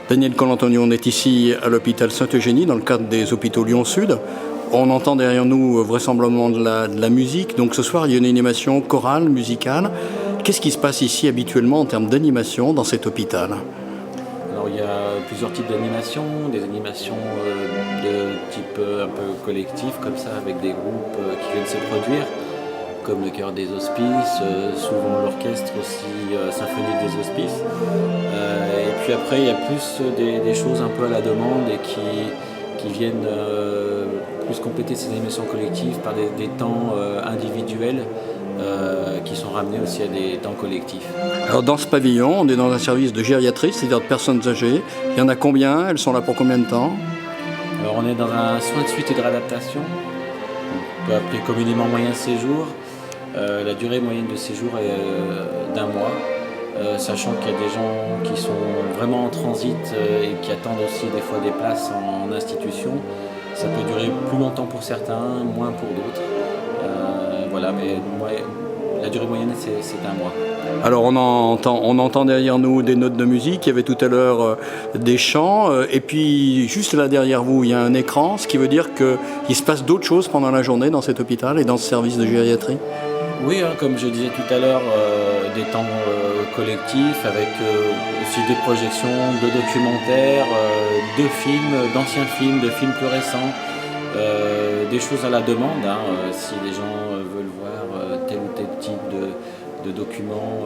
Daniel Colantonio, on est ici à l'hôpital Sainte-Eugénie dans le cadre des hôpitaux Lyon-Sud. On entend derrière nous vraisemblablement de la musique. Donc ce soir, il y a une animation chorale, musicale. Qu'est-ce qui se passe ici habituellement en termes d'animation dans cet hôpital ? Alors il y a plusieurs types d'animations, des animations de type un peu collectif comme ça avec des groupes qui viennent se produire, comme le chœur des hospices, souvent l'orchestre aussi symphonique des hospices. Et puis après il y a plus des choses un peu à la demande et qui viennent plus compléter ces animations collectives par des temps individuels qui sont ramenés aussi à des temps collectifs. Alors dans ce pavillon, on est dans un service de gériatrie, c'est-à-dire de personnes âgées. Il y en a combien ? Elles sont là pour combien de temps ? Alors on est dans un soin de suite et de réadaptation, on peut appeler communément moyen séjour. La durée moyenne de séjour est d'un mois, sachant qu'il y a des gens qui sont vraiment en transit et qui attendent aussi des fois des places en institution. Ça peut durer plus longtemps pour certains, moins pour d'autres. Voilà, mais la durée moyenne c'est d'un mois. Alors on entend derrière nous des notes de musique, il y avait tout à l'heure des chants, et puis juste là derrière vous il y a un écran, ce qui veut dire qu'il se passe d'autres choses pendant la journée dans cet hôpital et dans ce service de gériatrie. Oui, comme je disais tout à l'heure, des temps collectifs avec aussi des projections de documentaires, de films, d'anciens films, de films plus récents, des choses à la demande, si les gens veulent voir tel ou tel type de documents,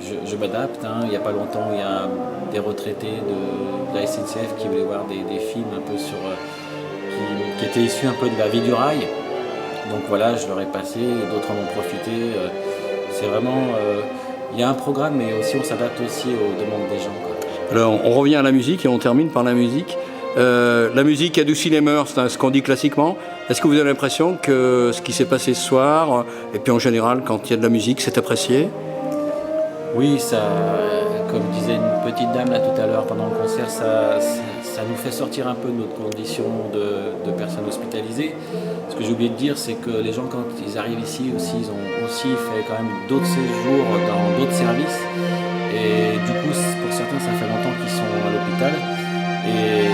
je m'adapte. Il n'y a pas longtemps, il y a des retraités de la SNCF qui voulaient voir des films un peu qui étaient issus un peu de la vie du rail. Donc voilà, je leur ai passé, d'autres en ont profité. C'est vraiment, il y a un programme, mais aussi on s'adapte aussi aux demandes des gens, quoi. Alors on revient à la musique et on termine par la musique. La musique adoucit les mœurs, c'est ce qu'on dit classiquement. Est-ce que vous avez l'impression que ce qui s'est passé ce soir, et puis en général quand il y a de la musique, c'est apprécié ? Oui, ça, comme disait une petite dame là tout à l'heure pendant le concert, ça nous fait sortir un peu de notre condition de personnes hospitalisées. Ce que j'ai oublié de dire, c'est que les gens, quand ils arrivent ici aussi, ils ont aussi fait quand même d'autres séjours dans d'autres services. Et du coup, pour certains, ça fait longtemps qu'ils sont à l'hôpital. Et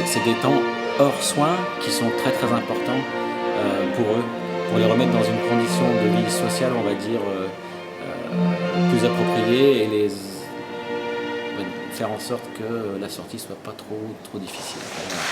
c'est des temps hors soins qui sont très très importants pour eux, pour les remettre dans une condition de vie sociale, on va dire, plus appropriée et faire en sorte que la sortie soit pas trop difficile.